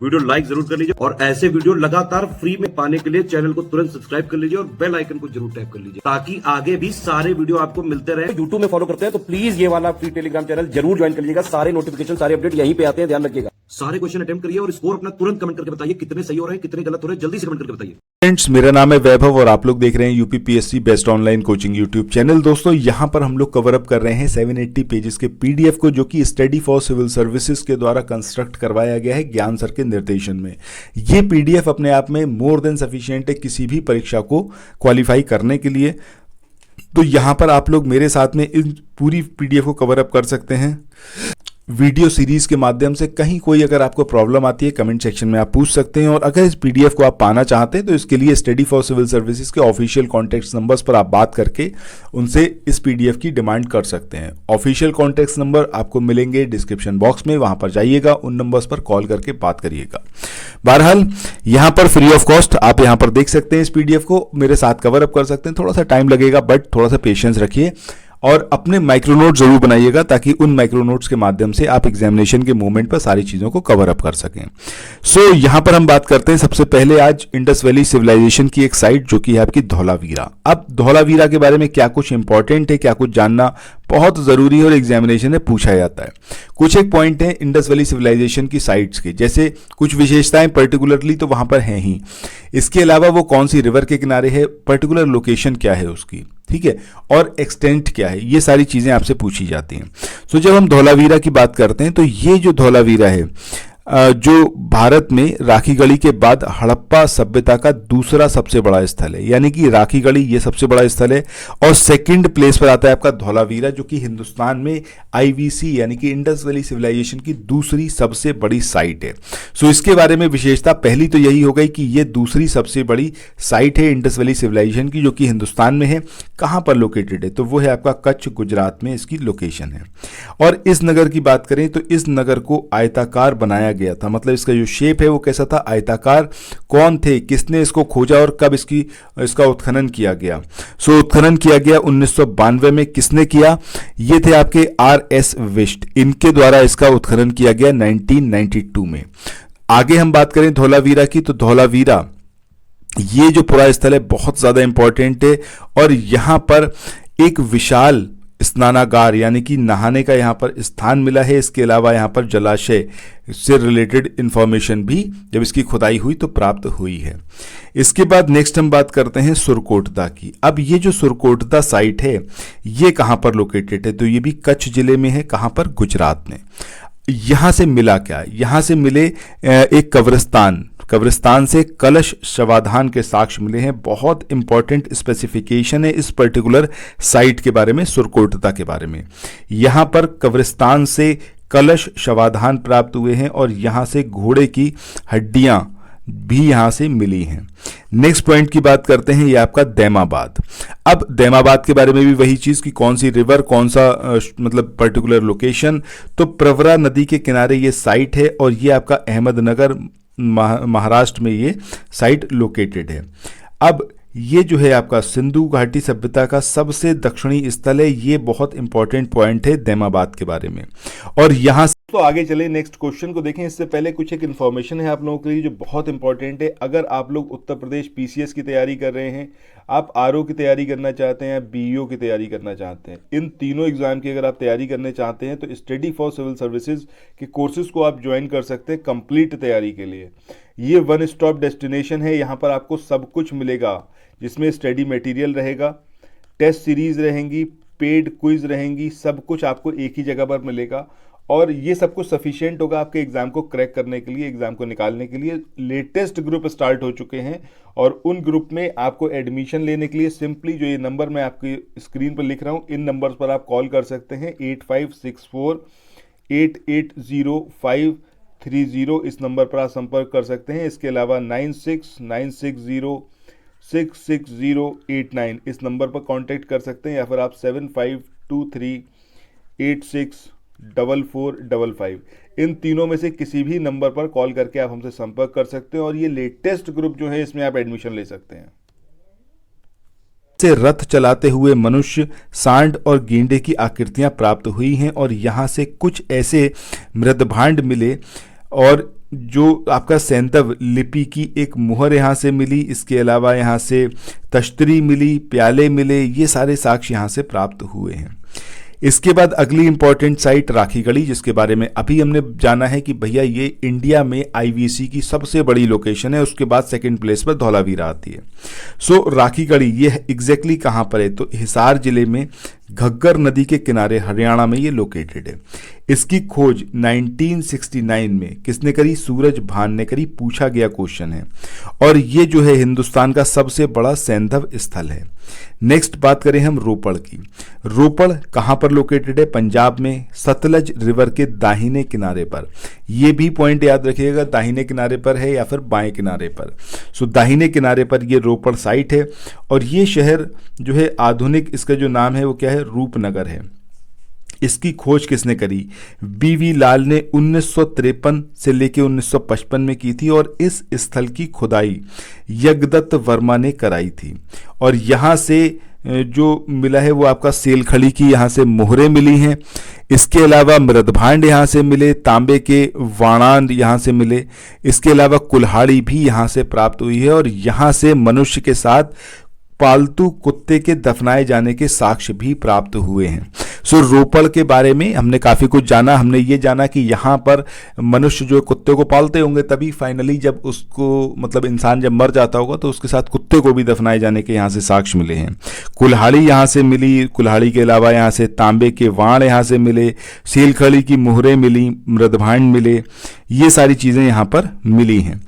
Video like जरूर कर लीजिए और ऐसे वीडियो लगातार फ्री में पाने के लिए चैनल को तुरंत सब्सक्राइब कर लीजिए और बेल आइकन को जरूर टैप कर लीजिए ताकि आगे भी सारे वीडियो आपको मिलते रहे। यूट्यूब में फॉलो करते हैं तो प्लीज ये वाला फ्री टेलीग्राम चैनल जरूर ज्वाइन कर लीजिएगा। सारे नोटिफिकेशन सारे अपडेट यहीं पे आते हैं, ध्यान रखिएगा। सारे क्वेश्चन अटेम्प्ट करिए और स्कोर अपना तुरंत कमेंट करके बताइए कितने सही हो रहे हैं कितने गलत हो रहे हैं, जल्दी से कमेंट करके बताइए। फ्रेंड्स, मेरा नाम है वैभव और आप लोग देख रहे हैं UPPSC best online coaching YouTube channel. दोस्तों, यहां पर हम लोग कवर अप कर रहे हैं 780 पेजेस के पीडीएफ को, जो कि स्टडी फॉर सिविल सर्विसेज के द्वारा कंस्ट्रक्ट करवाया गया है ज्ञान सर के निर्देशन में। ये पीडीएफ अपने आप में मोर देन सफिशिएंट है किसी भी परीक्षा को क्वालिफाई करने के लिए। तो यहां पर आप लोग मेरे साथ में इन पूरी पीडीएफ को कवर अप कर सकते हैं वीडियो सीरीज के माध्यम से। कहीं कोई अगर आपको प्रॉब्लम आती है कमेंट सेक्शन में आप पूछ सकते हैं, और अगर इस पीडीएफ को आप पाना चाहते हैं तो इसके लिए स्टडी फॉर सिविल सर्विसेज के ऑफिशियल कॉन्टैक्ट नंबर्स पर आप बात करके उनसे इस पीडीएफ की डिमांड कर सकते हैं। ऑफिशियल कॉन्टैक्ट नंबर आपको मिलेंगे डिस्क्रिप्शन बॉक्स में, वहां पर जाइएगा, उन नंबर्स पर कॉल करके बात करिएगा। बहरहाल यहां पर फ्री ऑफ कॉस्ट आप यहां पर देख सकते हैं, इस पीडीएफ को मेरे साथ कवर अप कर सकते हैं। थोड़ा सा टाइम लगेगा बट थोड़ा सा पेशेंस रखिए और अपने माइक्रो नोट जरूर बनाइएगा ताकि उन माइक्रो नोट्स के माध्यम से आप एग्जामिनेशन के मोमेंट पर सारी चीजों को कवर अप कर सकें। सो यहां पर हम बात करते हैं सबसे पहले आज इंडस वैली सिविलाइजेशन की एक साइट जो कि है आपकी धौलावीरा। अब धौलावीरा के बारे में क्या कुछ इंपॉर्टेंट है, क्या कुछ जानना बहुत जरूरी है और एग्जामिनेशन में पूछा जाता है। कुछ एक पॉइंट है इंडस वैली सिविलाइजेशन की साइट्स के, जैसे कुछ विशेषताएं पर्टिकुलरली तो वहां पर हैं ही। इसके अलावा वो कौन सी रिवर के किनारे है, पर्टिकुलर लोकेशन क्या है उसकी, ठीक है, और एक्सटेंट क्या है, ये सारी चीजें आपसे पूछी जाती हैं। सो जब हम धौलावीरा की बात करते हैं तो ये जो धौलावीरा है जो भारत में राखी गढ़ी के बाद हड़प्पा सभ्यता का दूसरा सबसे बड़ा स्थल है, यानी कि राखी गढ़ी ये सबसे बड़ा स्थल है और सेकंड प्लेस पर आता है आपका धौलावीरा, जो कि हिंदुस्तान में आईवीसी यानी कि इंडस वैली सिविलाइजेशन की दूसरी सबसे बड़ी साइट है। सो इसके बारे में विशेषता पहली तो यही हो गई कि ये दूसरी सबसे बड़ी साइट है इंडस वैली सिविलाइजेशन की, जो कि हिंदुस्तान में है। कहाँ पर लोकेटेड है, तो वो है आपका कच्छ, गुजरात में इसकी लोकेशन है। और इस नगर की बात करें तो इस नगर को आयताकार बनाया गया था, मतलब इसका जो शेप है वो कैसा था, आयताकार। कौन थे, किसने इसको खोजा और कब इसका उत्खनन किया गया? सो उत्खनन किया गया 1992 में। किसने किया? ये थे आपके RS विष्ट, इनके द्वारा इसका उत्खनन किया गया 1992 में। आगे हम बात करें धौलावीरा की, तो धौलावीरा ये जो पूरा स्थल है बहुत ज्यादा इंपॉर्टेंट है और यहां पर एक विशाल स्नानागार यानी कि नहाने का यहाँ पर स्थान मिला है। इसके अलावा यहाँ पर जलाशय से रिलेटेड इंफॉर्मेशन भी जब इसकी खुदाई हुई तो प्राप्त हुई है। इसके बाद नेक्स्ट हम बात करते हैं सुरकोटदा की। अब ये जो सुरकोटदा साइट है ये कहाँ पर लोकेटेड है, तो ये भी कच्छ जिले में है। कहाँ पर? गुजरात में। यहां से मिला क्या? यहां से मिले एक कब्रिस्तान से कलश शवाधान के साक्ष्य मिले हैं। बहुत इंपॉर्टेंट स्पेसिफिकेशन है इस पर्टिकुलर साइट के बारे में, सुरकोटदा के बारे में। यहां पर कब्रिस्तान से कलश शवाधान प्राप्त हुए हैं और यहां से घोड़े की हड्डियां भी यहां से मिली हैं। नेक्स्ट पॉइंट की बात करते हैं, ये आपका दैमाबाद। अब दैमाबाद के बारे में भी वही चीज कि कौन सी रिवर, कौन सा मतलब पर्टिकुलर लोकेशन, तो प्रवरा नदी के किनारे ये साइट है और ये आपका अहमदनगर महाराष्ट्र में ये साइट लोकेटेड है। अब ये जो है आपका सिंधु घाटी सभ्यता का सबसे दक्षिणी स्थल है। ये बहुत इंपॉर्टेंट पॉइंट है दैमाबाद के बारे में। और यहां से तो आगे चले नेक्स्ट क्वेश्चन को देखें। इससे पहले कुछ एक इन्फॉर्मेशन है आप लोगों के लिए जो बहुत इंपॉर्टेंट है। अगर आप लोग उत्तर प्रदेश पीसीएस की तैयारी कर रहे हैं, आप आरओ की तैयारी करना चाहते हैं, बीईओ की तैयारी करना चाहते हैं, इन तीनों एग्जाम की अगर आप तैयारी करने चाहते हैं तो स्टडी फॉर सिविल सर्विसेज के कोर्सेज को आप ज्वाइन कर सकते हैं कंप्लीट तैयारी के लिए। ये वन स्टॉप डेस्टिनेशन है। यहाँ पर आपको सब कुछ मिलेगा, जिसमें स्टडी मटेरियल रहेगा, टेस्ट सीरीज रहेंगी, पेड क्विज रहेंगी, सब कुछ आपको एक ही जगह पर मिलेगा। और ये सब कुछ सफिशिएंट होगा आपके एग्जाम को क्रैक करने के लिए, एग्जाम को निकालने के लिए। लेटेस्ट ग्रुप स्टार्ट हो चुके हैं और उन ग्रुप में आपको एडमिशन लेने के लिए सिंपली जो ये नंबर मैं आपकी स्क्रीन पर लिख रहा हूँ, इन नंबर्स पर आप कॉल कर सकते हैं। 8564880530 इस नंबर पर आप संपर्क कर सकते हैं। इसके अलावा 9696066089 इस नंबर पर कांटेक्ट कर सकते हैं, या फिर आप 7523864455 इन तीनों में से किसी भी नंबर पर कॉल करके आप हमसे संपर्क कर सकते हैं और ये लेटेस्ट ग्रुप जो है इसमें आप एडमिशन ले सकते हैं। से रथ चलाते हुए मनुष्य, सांड और गेंडे की आकृतियां प्राप्त हुई हैं और यहां से कुछ ऐसे मृदभांड मिले और जो आपका सैंतव लिपि की एक मुहर यहाँ से मिली, इसके अलावा यहाँ से तश्तरी मिली, प्याले मिले, ये सारे साक्ष्य यहाँ से प्राप्त हुए हैं। इसके बाद अगली इंपॉर्टेंट साइट राखीगढ़ी, जिसके बारे में अभी हमने जाना है कि भैया ये इंडिया में आईवीसी की सबसे बड़ी लोकेशन है। उसके बाद सेकंड प्लेस पर धौलावीरा आती है। सो राखीगढ़ी ये एग्जैक्टली कहाँ पर है, तो हिसार जिले में घग्गर नदी के किनारे हरियाणा में ये लोकेटेड है। इसकी खोज 1969 में किसने करी, सूरज भान ने करी, पूछा गया क्वेश्चन है। और ये जो है हिंदुस्तान का सबसे बड़ा सैंधव स्थल है। नेक्स्ट बात करें हम रोपड़ की। रोपड़ कहाँ पर लोकेटेड है, पंजाब में, सतलज रिवर के दाहिने किनारे पर। ये भी पॉइंट याद रखिएगा, दाहिने किनारे पर है या फिर बाएं किनारे पर। सो दाहिने किनारे पर ये रोपड़ साइट है। और ये शहर जो है आधुनिक, इसका जो नाम है वो क्या है, रूपनगर है। इसकी खोज किसने करी, बीवी लाल ने 1953 से लेकर 1955 में की थी। और इस स्थल की खुदाई यज्ञदत्त वर्मा ने कराई थी। और यहाँ से जो मिला है वो आपका सेलखड़ी की यहाँ से मोहरें मिली हैं। इसके अलावा मृदभांड यहाँ से मिले, तांबे के वाणांद यहाँ से मिले। इसके अलावा कुल्हाड़ी भी यहाँ से प्राप्त हुई है। और यहाँ से मनुष्य के साथ पालतू कुत्ते के दफनाए जाने के साक्ष्य भी प्राप्त हुए हैं। सो रोपड़ के बारे में हमने काफ़ी कुछ जाना। हमने ये जाना कि यहाँ पर मनुष्य जो कुत्ते को पालते होंगे, तभी फाइनली जब उसको मतलब इंसान जब मर जाता होगा तो उसके साथ कुत्ते को भी दफनाए जाने के यहाँ से साक्ष्य मिले हैं। कुल्हाड़ी यहाँ से मिली, कुल्हाड़ी के अलावा यहाँ से तांबे के वाण यहाँ से मिले, सीलखड़ी की मोहरें मिली, मृदभांड मिले, ये सारी चीज़ें यहाँ पर मिली हैं।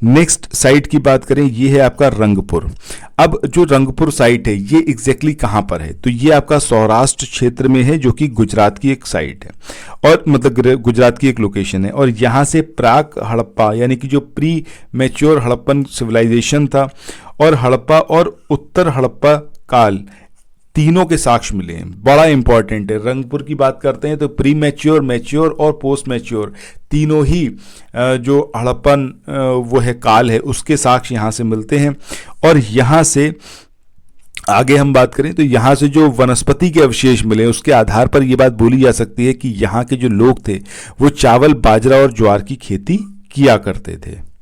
नेक्स्ट साइट की बात करें, ये है आपका रंगपुर। अब जो रंगपुर साइट है ये एग्जैक्टली कहाँ पर है, तो ये आपका सौराष्ट्र क्षेत्र में है, जो कि गुजरात की एक साइट है और मतलब गुजरात की एक लोकेशन है। और यहाँ से प्राक हड़प्पा यानी कि जो प्री मैच्योर हड़प्पन सिविलाइजेशन था, और हड़प्पा और उत्तर हड़प्पा काल, तीनों के साक्ष्य मिले हैं। बड़ा इंपॉर्टेंट है। रंगपुर की बात करते हैं तो प्री मैच्योर, मैच्योर और पोस्ट मैच्योर तीनों ही जो हड़प्पन वो है काल है, उसके साक्ष्य यहाँ से मिलते हैं। और यहाँ से आगे हम बात करें तो यहाँ से जो वनस्पति के अवशेष मिले, उसके आधार पर यह बात बोली जा सकती है कि यहाँ के जो लोग थे वो चावल, बाजरा और ज्वार की खेती किया करते थे।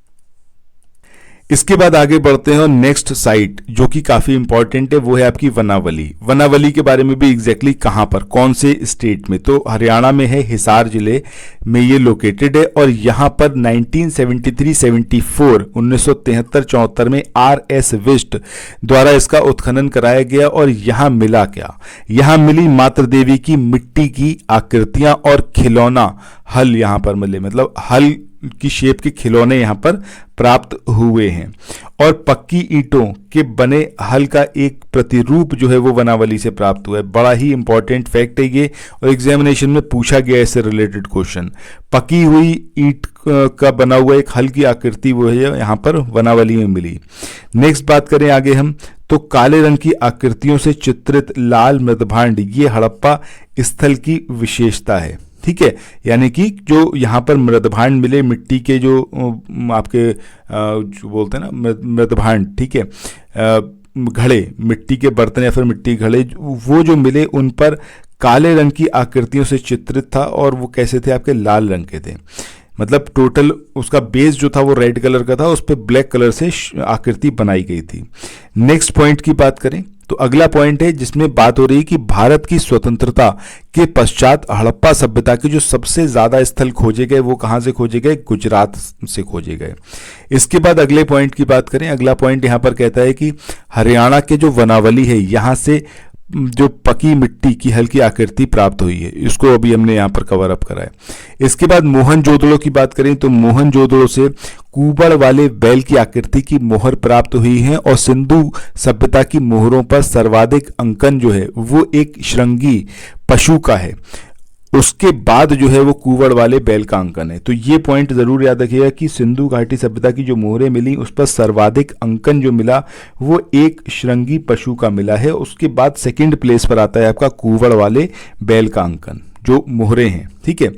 इसके बाद आगे बढ़ते हैं और नेक्स्ट साइट जो कि काफ़ी इंपॉर्टेंट है वो है आपकी वनावली। वनावली के बारे में भी एग्जैक्टली कहाँ पर, कौन से स्टेट में, तो हरियाणा में है, हिसार जिले में ये लोकेटेड है। और यहाँ पर 1973-74 1973-74 में RS विस्ट द्वारा इसका उत्खनन कराया गया। और यहाँ मिला क्या, यहाँ मिली मातृ देवी की मिट्टी की आकृतियां और खिलौना हल यहाँ पर मिले, मतलब हल की शेप के खिलौने यहाँ पर प्राप्त हुए हैं। और पक्की ईंटों के बने हल का एक प्रतिरूप जो है वो वनावली से प्राप्त हुआ है। बड़ा ही इंपॉर्टेंट फैक्ट है ये, और एग्जामिनेशन में पूछा गया है इससे रिलेटेड क्वेश्चन। पकी हुई ईंट का बना हुआ एक हल की आकृति वो है यहाँ पर वनावली में मिली। नेक्स्ट बात करें आगे हम, तो काले रंग की आकृतियों से चित्रित लाल मृदभांड ये हड़प्पा स्थल की विशेषता है। ठीक है, यानी कि जो यहाँ पर मृदभांड मिले, मिट्टी के जो आपके जो बोलते हैं ना मृदभांड, ठीक है, घड़े, मिट्टी के बर्तन या फिर मिट्टी घड़े, वो जो मिले उन पर काले रंग की आकृतियों से चित्रित था। और वो कैसे थे, आपके लाल रंग के थे, मतलब टोटल उसका बेस जो था वो रेड कलर का था, उस पर ब्लैक कलर से आकृति बनाई गई थी। नेक्स्ट पॉइंट की बात करें तो अगला पॉइंट है जिसमें बात हो रही है कि भारत की स्वतंत्रता के पश्चात हड़प्पा सभ्यता के जो सबसे ज्यादा स्थल खोजे गए वो कहां से खोजे गए, गुजरात से खोजे गए। इसके बाद अगले पॉइंट की बात करें, अगला पॉइंट यहां पर कहता है कि हरियाणा के जो वनावली है यहां से जो पकी मिट्टी की हल्की आकृति प्राप्त हुई है, इसको अभी हमने यहाँ पर कवर अप करा है। इसके बाद मोहनजोदड़ो की बात करें तो मोहनजोदड़ो से कुबड़ वाले बैल की आकृति की मोहर प्राप्त हुई है। और सिंधु सभ्यता की मोहरों पर सर्वाधिक अंकन जो है वो एक श्रृंगी पशु का है, उसके बाद जो है वो कुबड़ वाले बैल का अंकन है। तो ये पॉइंट जरूर याद रखिएगा कि सिंधु घाटी सभ्यता की जो मोहरें मिली उस पर सर्वाधिक अंकन जो मिला वो एक श्रृंगी पशु का मिला है। उसके बाद सेकंड प्लेस पर आता है आपका कुबड़ वाले बैल का अंकन जो मोहरें हैं। ठीक है,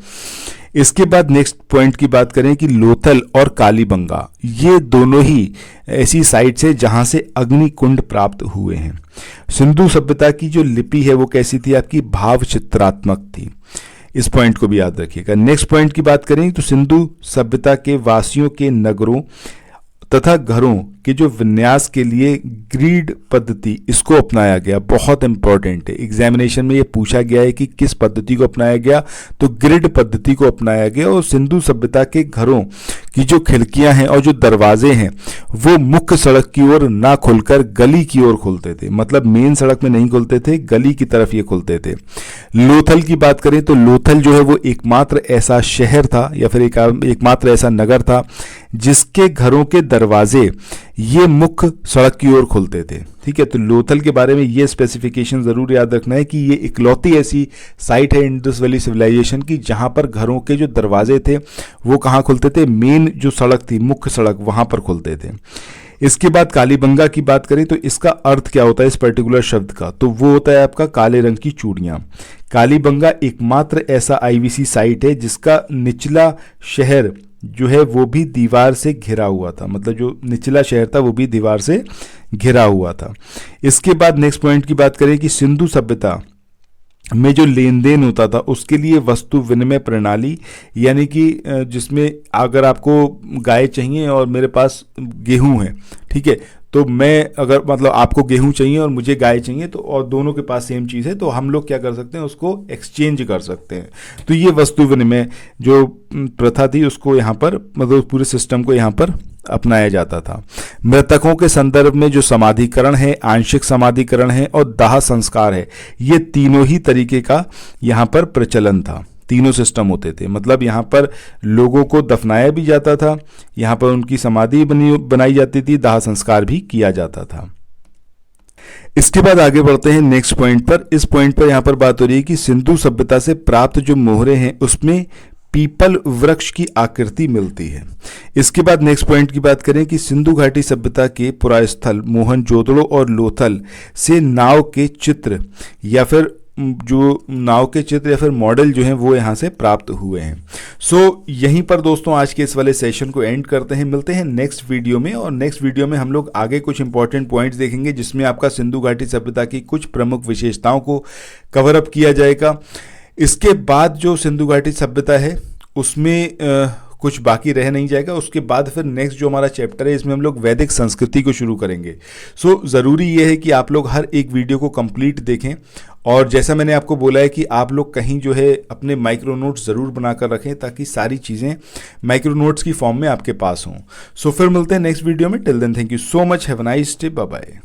इसके बाद नेक्स्ट पॉइंट की बात करें कि लोथल और कालीबंगा ये दोनों ही ऐसी साइट्स है जहां से अग्निकुंड प्राप्त हुए हैं। सिंधु सभ्यता की जो लिपि है वो कैसी थी, आपकी भाव चित्रात्मक थी। इस पॉइंट को भी याद रखिएगा। नेक्स्ट पॉइंट की बात करें तो सिंधु सभ्यता के वासियों के नगरों तथा घरों के जो विन्यास के लिए ग्रिड पद्धति इसको अपनाया गया, बहुत इंपॉर्टेंट है। एग्जामिनेशन में ये पूछा गया है कि किस पद्धति को अपनाया गया, तो ग्रिड पद्धति को अपनाया गया। और सिंधु सभ्यता के घरों की जो खिड़कियां हैं और जो दरवाजे हैं वो मुख्य सड़क की ओर ना खुलकर गली की ओर खुलते थे, मतलब मेन सड़क में नहीं खुलते थे, गली की तरफ ये खुलते थे। लोथल की बात करें तो लोथल जो है वो एकमात्र ऐसा शहर था या फिर एकमात्र ऐसा नगर था जिसके घरों के दरवाजे ये मुख्य सड़क की ओर खुलते थे। ठीक है, तो लोथल के बारे में ये स्पेसिफिकेशन जरूर याद रखना है कि ये इकलौती ऐसी साइट है इंडस वैली सिविलाइजेशन की जहां पर घरों के जो दरवाजे थे वो कहाँ खुलते थे, मेन जो सड़क थी, मुख्य सड़क, वहां पर खुलते थे। इसके बाद कालीबंगा की बात करें तो इसका अर्थ क्या होता है इस पर्टिकुलर शब्द का, तो वो होता है आपका काले रंग की चूड़ियां। कालीबंगा एकमात्र ऐसा आईवीसी साइट है जिसका निचला शहर जो है वो भी दीवार से घिरा हुआ था, मतलब जो निचला शहर था वो भी दीवार से घिरा हुआ था। इसके बाद नेक्स्ट पॉइंट की बात करें कि सिंधु सभ्यता में जो लेन देन होता था उसके लिए वस्तु विनिमय प्रणाली, यानी कि जिसमें अगर आपको गाय चाहिए और मेरे पास गेहूं है, ठीक है, तो मैं अगर मतलब आपको गेहूं चाहिए और मुझे गाय चाहिए, तो और दोनों के पास सेम चीज़ है, तो हम लोग क्या कर सकते हैं, उसको एक्सचेंज कर सकते हैं। तो ये वस्तु विनिमय जो प्रथा थी उसको यहाँ पर, मतलब पूरे सिस्टम को यहाँ पर अपनाया जाता था। मृतकों के संदर्भ में जो समाधिकरण है, आंशिक समाधिकरण है और दाह संस्कार है, ये तीनों ही तरीके का यहाँ पर प्रचलन था। तीनों सिस्टम होते थे, मतलब यहाँ पर लोगों को दफनाया भी जाता था, यहाँ पर उनकी समाधि बनाई जाती थी, दाह संस्कार भी किया जाता था। इसके बाद आगे बढ़ते हैं नेक्स्ट पॉइंट पर। इस पॉइंट पर यहाँ पर बात हो रही है कि सिंधु सभ्यता से प्राप्त जो मोहरे हैं उसमें पीपल वृक्ष की आकृति मिलती है। इसके बाद नेक्स्ट पॉइंट की बात करें कि सिंधु घाटी सभ्यता के पुरास्थल मोहनजोदड़ो और लोथल से नाव के चित्र या फिर मॉडल जो हैं वो यहाँ से प्राप्त हुए हैं। सो यहीं पर दोस्तों आज के इस वाले सेशन को एंड करते हैं। मिलते हैं नेक्स्ट वीडियो में, और नेक्स्ट वीडियो में हम लोग आगे कुछ इंपॉर्टेंट पॉइंट्स देखेंगे जिसमें आपका सिंधु घाटी सभ्यता की कुछ प्रमुख विशेषताओं को कवर अप किया जाएगा। इसके बाद जो सिंधु घाटी सभ्यता है उसमें कुछ बाकी रह नहीं जाएगा। उसके बाद फिर नेक्स्ट जो हमारा चैप्टर है इसमें हम लोग वैदिक संस्कृति को शुरू करेंगे। सो ज़रूरी ये है कि आप लोग हर एक वीडियो को कंप्लीट देखें, और जैसा मैंने आपको बोला है कि आप लोग कहीं जो है अपने माइक्रो नोट्स ज़रूर बनाकर रखें ताकि सारी चीज़ें माइक्रो नोट्स की फॉर्म में आपके पास हों। सो फिर मिलते हैं नेक्स्ट वीडियो में। Till then thank you so much, have a nice day, bye bye.